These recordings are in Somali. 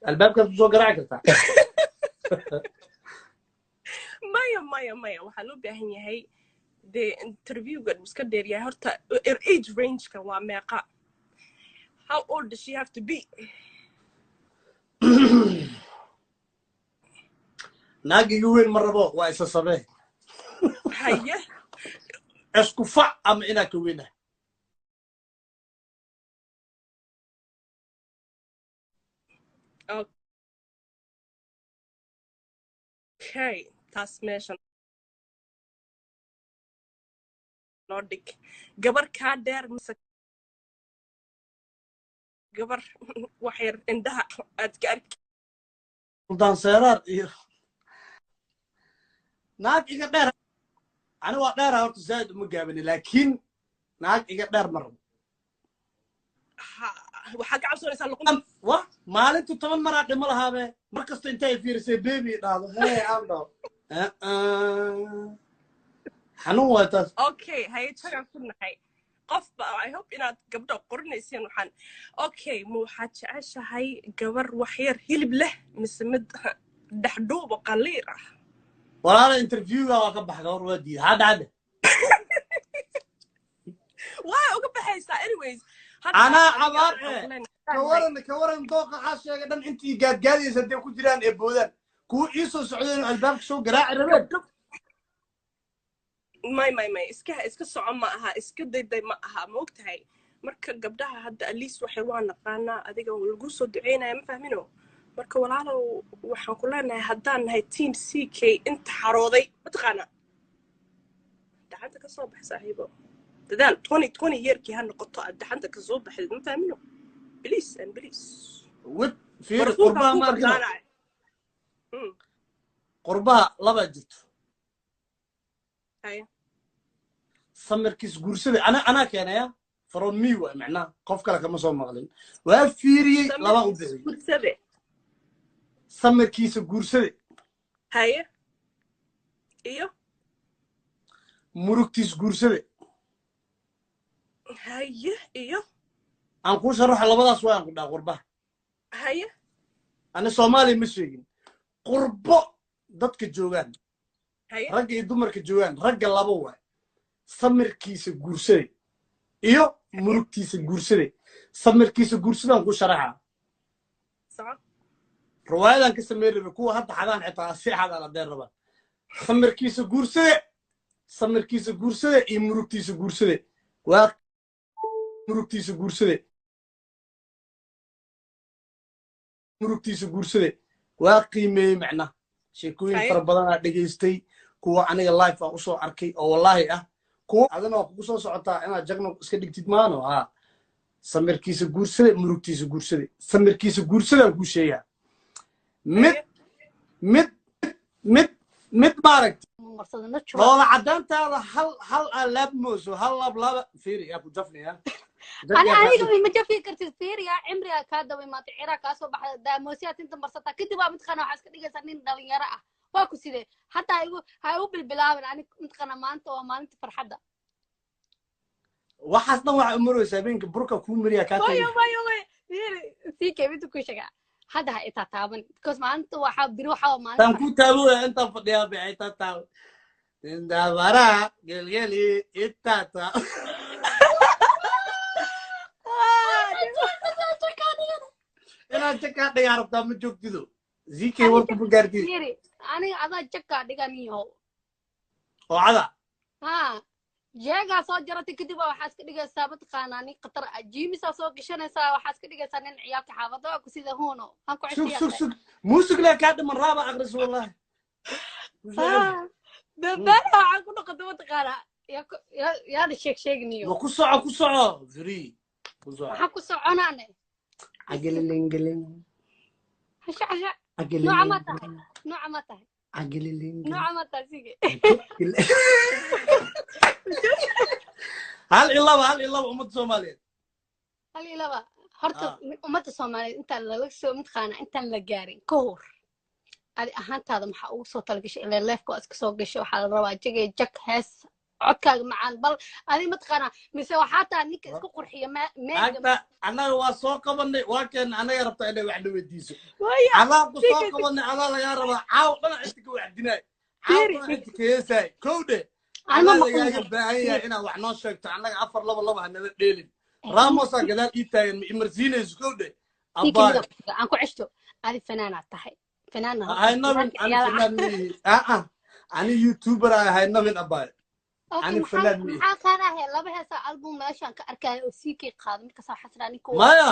الباب كان سو قراع كرتا maya waxaa loo baahan yahay dee interviewga iska dheer yahay horta age range-ka waa meeqa how old does she have to be naag igu weyn ma rabo waa isa sabee haye isku fac ama inaa ka weyna okay taas meeshan noo dhig gabar kaa dheer mise gabar wax yar indhaha aad ka arki sultaan seeraar iyo naag iga dheer ani waa dheera horta zaaid uma gaabani laakiin naag iga dheer ma rabo waxaa ka cabsanaysaa luqun wa maalintu 10 maraa dhimo lahaabe mar kasta intay fiirisay baby dhahdo hey aan dhaho xanuun waa taas okay haye jagaan ku nahay qofba I hope inaad gabdho qorinaysiin waxaan okay ma waxaad jeceshahay gabar wax yar hilib leh mise mid dhexdhuuba qaliir ah walaala interviewga waa ka bax gabar waa diiday hadda waa uga baxaysaa anyways أنا عبار كورن دوقة عاشقة دم أنتي قاد يصدق كجيران إبودان كو إيسو سعودين الباب شو قراع ربنا ماي إسكا صعب معها إسكا داي معها موقتها مركا قبلها هدا أليس وحيوان نقانا أديك والجوسو دعينا ما فاهمينه مركا ولا وحن كلنا هدان هاي تيم سي كي أنت حراضي بتقانا دعانتك الصبح صاحبه دال 20 يركي هالنقطة دحنتك الصبح ما فاهمينه بليس ود في قربها ما كنا قربها لبا جت هاي سمر كيس جورسدي أنا كان يا فرون ميوة معناه قف كلا كم صوم مغلين وفيري لبا قدري جورسدي سمر كيس جورسدي هاي إيوه مروكتيس جورسدي هاي إيوه أنا كوش أروح على بضع سواء كنا قربها هاي أنا صومالي مسويين قربة ضدك الجوان هاي رجع دمرك الجوان رجع لابوه سمر كيس جورسدي إيوه مروكتيس جورسدي سمر كيس جورسدي أنا كوش أروحها صح رواية أنك سمير بكو حتى حدان حتى سيح هذا على دير ربا سمر كيس جورسدي إيه مروكتيس جورسدي مروكتيس جورسدي وقيمة معنا شيكوين فربنا دقيستي كوا عنيق اللايف أوصو أركي أو والله كوا أذنا وقصو سعطا أنا جاكنا اسكدك تتمانو سمر كيس جورسدي مروكتيس جورسدي سمر كيس جورسدي أنكو شيئا مد بارك والله عدانت هذا هل لاب موسو هل لاب فيري يا ابو جفني يا أنا ما جفي كرت فيري يا عمري كذا وما تعيرا كاسو بحد داموسيات أنت مرصتها كنت بقى متخانة وحاسك دقيقة سنين دالين يرأى واكو سيدي حتى هاي بالبلاد يعني متخانة ما أنت وما أنت فرحدة وحسنا وعمره سابينك بروكا كومريا كاتو واي فيري سيكي بنتو كوشكا هذا هاي تتابن كوس ما أنت وحاب بروحه وما أنت تنكو تابو أنت فديا بعي تتابو تندا برا قلقلي إتاتا أنا جكا يا رب تام جوك تدو زيكي ورك بقارتي فيري أنا هذا جكا دقاني هو وعدا jeega soo jaratay kadib waxaas ka dhigaysaa mataqaanaani qatar jiimisa soo gashanaysaa waxaas ka dhigaysaa nin ciyaalka xaafada waa ku sida hoono han ku cishiyay sug muusig la ka dhiman raaba aqris wallahi babana waxaan ku dhaqdo mataqaana yaa sheegniyo ku soco free ku soco waxa ku soconaane agelin hasha agelin nooca ma tahay agelin nooca ma tahay sige هل إلا أمة الصومالية هل إلا هرت أمة الصومالية أنت اللي سو متخانة أنت اللي جاري كور هذه أهانت هذا محاول صوت الجش إلى الليف كوس كسوق جش وحال الرواج جك هس codkaaga macaan bal adiga mataqaanaa mise waxaa taa ninka isku qurxiya meega annaga waa soo qabanay waa keen anaga rabtaa inay wax dhaweydiiso waya adaa ku soo qabanay adaa lagaa rabaa caaw dhana inta ka wacdinaay caaw dhana inta ka heesaay kowdhe adaa lagaaga baahan yahay inaad wax noo sheegto annaga 4-2-2 hanala dheelin raamosaa gadaal ii taagan ma imarsiinayso kowdhe abbaay aan ku ceshto adi fanaanaad tahay fanaan haynabin ani fanaan miyihi ani youtuber haynabin abbaay ani fanaan miyihi maxaa qaadahay laba heesa album meeshaan ka arkaayo oo CK qaado markaasaa xasraa ninka maya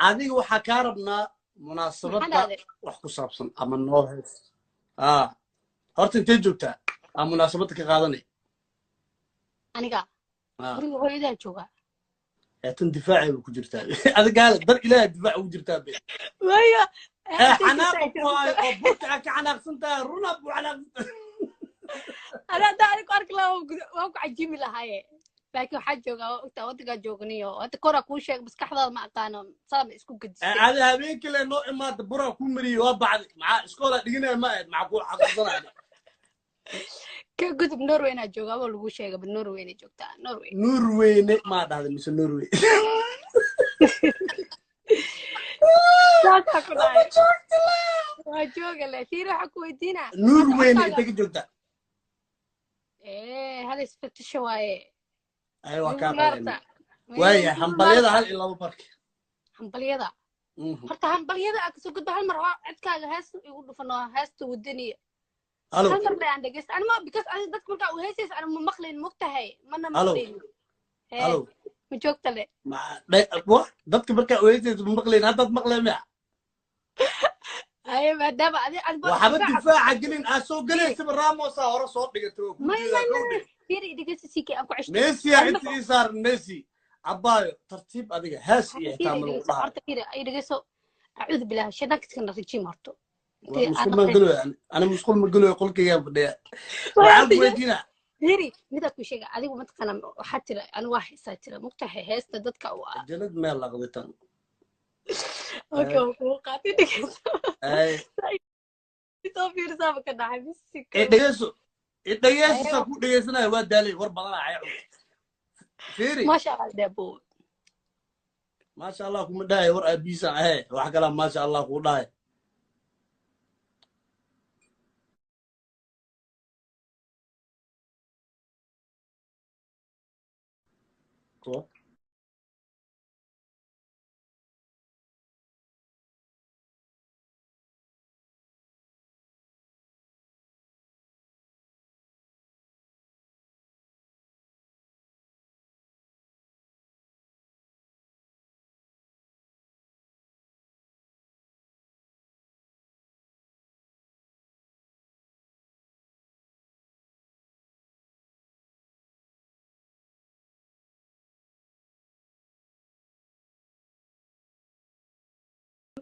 adiga waxaa kaa rabnaa munaasabadda wax ku saabsan ama noo hees horta intee joogtaa aa munaasabadda ka qaadanay aniga guriga hooyadaa joogaa tan difaacay ku jirtaa adigaale dar ilaahay difaac ugu jirtaa be waya xanaaq ku haayo oo burka ka xanaaqsantahay runa buu xanaaqsantahay أنا أعرف أرك لا هو عجيب لهاي لكن حاجة وقت ودك جوجنيو وقت كورة كل شيء بس كحضر مع قانون صار إسكو قد هذا هبين كله نوع ما تبرا كومري وبعد مع إسكولا دينا ما مع كل حقصنا كقد بنوروي أنا جوجا ولا كل شيء بنوروي أنا جوجتا نوروي نوروي ما هذا مش نوروي لا تقول هاي جوجا لا تيرو حكوا دينا نوروي أنت جوجتا إيه هذا سبت شوية أيوة كان ويا حنبليدا هل إلا ببرك حنبليدا horta hambalyada aan kasoo gudbo hal mar codkaaga heesta igu dhufano heesta wadaniya hal mar baan dhageysta anima because aan dadka markaa u heesaysa aan ma maqlayn mogtahay mana maqlayn halo ma joogta le dadka markaa u heesaysa ma maqlayn haddaad maqlayn miya ay maadaama waxba difaaca gelin aa soo galaysaba raamosa hore soo dhigato fiiri dhegeysta sikay aan ku ceshto messi inta ii saaran messi عبايو ترتيب أديك هاس يهتم بالوضع. كثير أي دقيقة أعوذ بالله شدك كنا رجيم هرتو. مسكول ما قلوا يعني أنا مسكول ما قلوا يقول كي يبدأ. وعب ودينا. هيري ماذا كل شيء عليه ومتقن حتى أنا واحد ساتر مقتحي هاس تدك أو. جلد ما يلا قضيتان. أوكي وقاتي دقيقة. أي. تطفير سابق أنا حبيسك. دقيقة. دقيقة سكوت دقيقة سنة واد دالي وربنا عيون. فيري ما شاء الله دابو ما شاء الله كم داي ور أبيسا هاي وحكى لهم ما شاء الله كم داي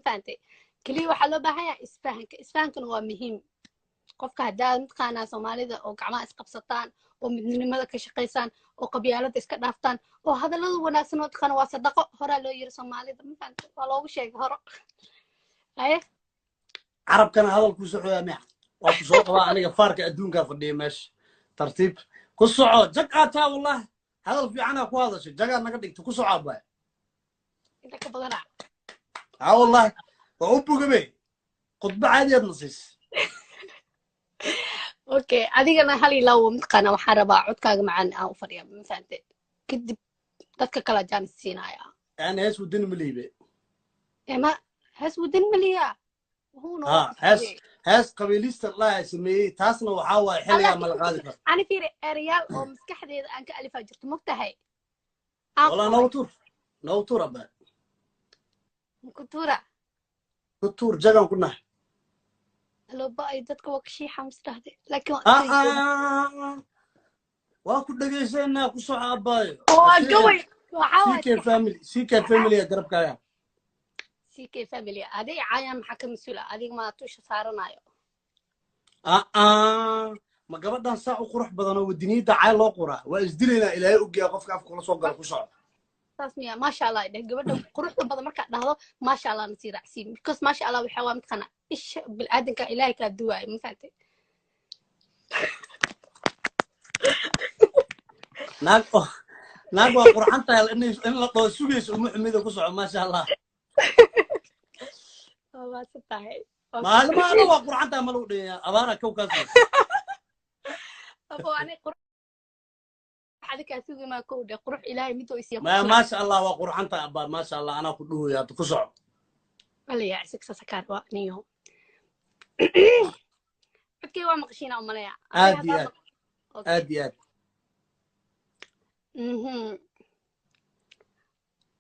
فهمتي كلي waxa loo baahan yahay isfahankan waa muhiim qofka hadaa midqaana Soomaalida oo gacmaha isqabsataan oo midnimada ka shaqeysaan oo qabyaalada iska dhaaftaan oo hadalada wanaagsan oo dadkan waa sadaqo hore loo yiri Soomaalida ma fahanto waa loogu sheegay hore ay carabkana hadal ku socdaa ma waa ku soo qabaa aniga faarka adduunka fadhiya meesh tartiib ku soco jaqata wallahi hadal fiican ku hadashay jaga naga dhigto ku soco baa inta ka badana والله وأبوك بي خطبة عادية نصيص اوكي adigana hal ilaw midqana waxa rabaa codkaaga macaan aan u fariyo ma fahanteen kadib dadka kala jaan siinaya يعني هاس ودين مليبه ما هاس ودين مليا هو نو هاس قبيليست الله يسميه تاسنا وحاوى حلقة ملقادك أنا في ريال أو مسكحة أنك ألف أجرت مقتهي والله نوتور أبا كتورة جاكم كنا لو بقى يدتك وكشي حمس رهدي لكن واكو دقيسينا كسو عباي قوي سيكي فاميلي قرب كايا سيكي فاميلي هذه عايم حكم مسؤولة هذه ما توش صارنايو ما قبضنا ساعة قروح بدنا ودني دعاء الله قرا وازدلنا إلى يوجي قف كاف كل صوت قال كسو تسمية ما شاء الله ده قبل قروح بدنا مركز ده ما شاء الله نصير عسيم بس ما شاء الله وحوام تخنا إيش بالعادة كإلهي كالدواء مفاتي naag waa qurxan tahay in la dhoo sugayso uma xumida ku soco maasha allah waa tahay maalmaana waa qurxan tahay ma lagu dhiyaa abaara kow kaas abo ani qurux adika sugi ma ko de qurux ilaahay mid oo isiyo maasha allah waa qurxan tahay abaa maasha allah ana ku dhuuyaa ku soco wala yaa siksa sakar waa niyo dadkii waa maqashina umalaya aad iyo aad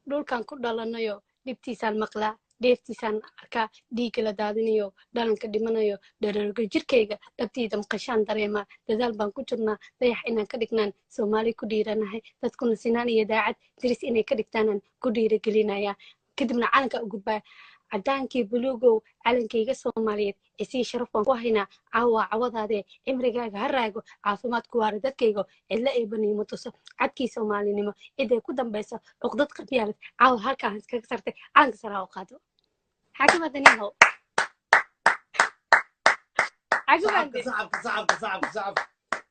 dhulkan ku dhalanayo dhibtiisaan maqlaa deeftiisaan arkaa dhiigga la daadinayo dhalanka dhimanayo dhererga jirkayga dhabtiida maqashaan dareemaa dadaal baan ku jirnaa dayax inaan ka dhignaan soomaali ku dhiiranahay dadkuna sinaan iyo daacad diris inay ka dhigtaanaan ku dhiiragelinayaa kadibna calanka u gudbaa cadaankii buluugow calankayga soomaaliyeed isii sharaf baan ku haynaa caawa cawadaadee cimrigaaga ha raago caafimaad ku waara dadkaygo cidla ay baniimo tuso cadkii soomaalinimo ciday ku dambayso cuqdad qabyaalad caawa halkaan iskaga sartay calanka saraa u qaado xakimadaniho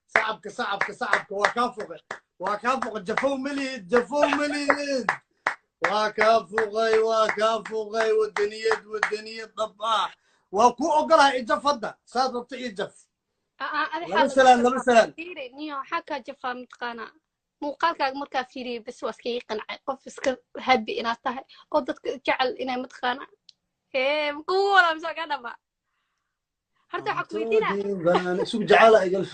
صعبك وكافق جفو مليد وكافقي والدنيا ضباح وكو أقلها إجف هذا صادت إجف لبسلان نيو حكا جفا متقانا muuqaalkaaga markaa fiiriyay bas waa iskaga qancay qof iska habi inaad tahay oo dadka jecel inay mataqaana kugu wada mise ka dhama horta waxaa ku weydiinaa isugu jecela igal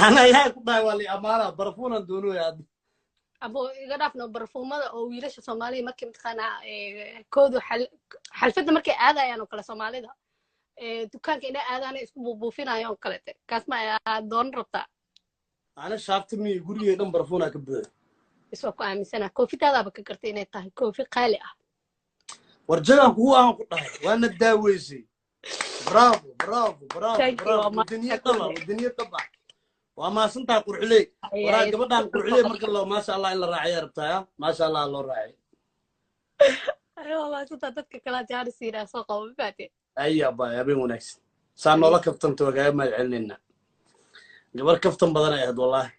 ana yahay ku dhahay waa li amaana barfuunan doonuya abo iga dhaafno barfuumada oo wiilasha Soomaaliya markay mataqaana koodu xalfada markay aadayaan oo kala Soomaalida dukaanka inay aadaan isku buufinayaan kale kaas ma doon rabta ana shaaftimii guriga dhan barfuuna ka buuxay isoo ku aaminsana koofitaada ba ka gartay inay tahay koofi qaali ah warjagan kuwa aan ku dhahay waana daaweysay bravo dunya daba waa ma santaa qurxilay waraa gabadhan qurxilay marka loo ma sha Allah in la raaciyo rabtaa ma sha Allah loo raaciyo ayo waa santaa dadka kala jaarsiina soo qabo baate أي أبا أبي ونكس سان الله كفتن توجه ما يعلننا جبر كفتن بدنا يهد والله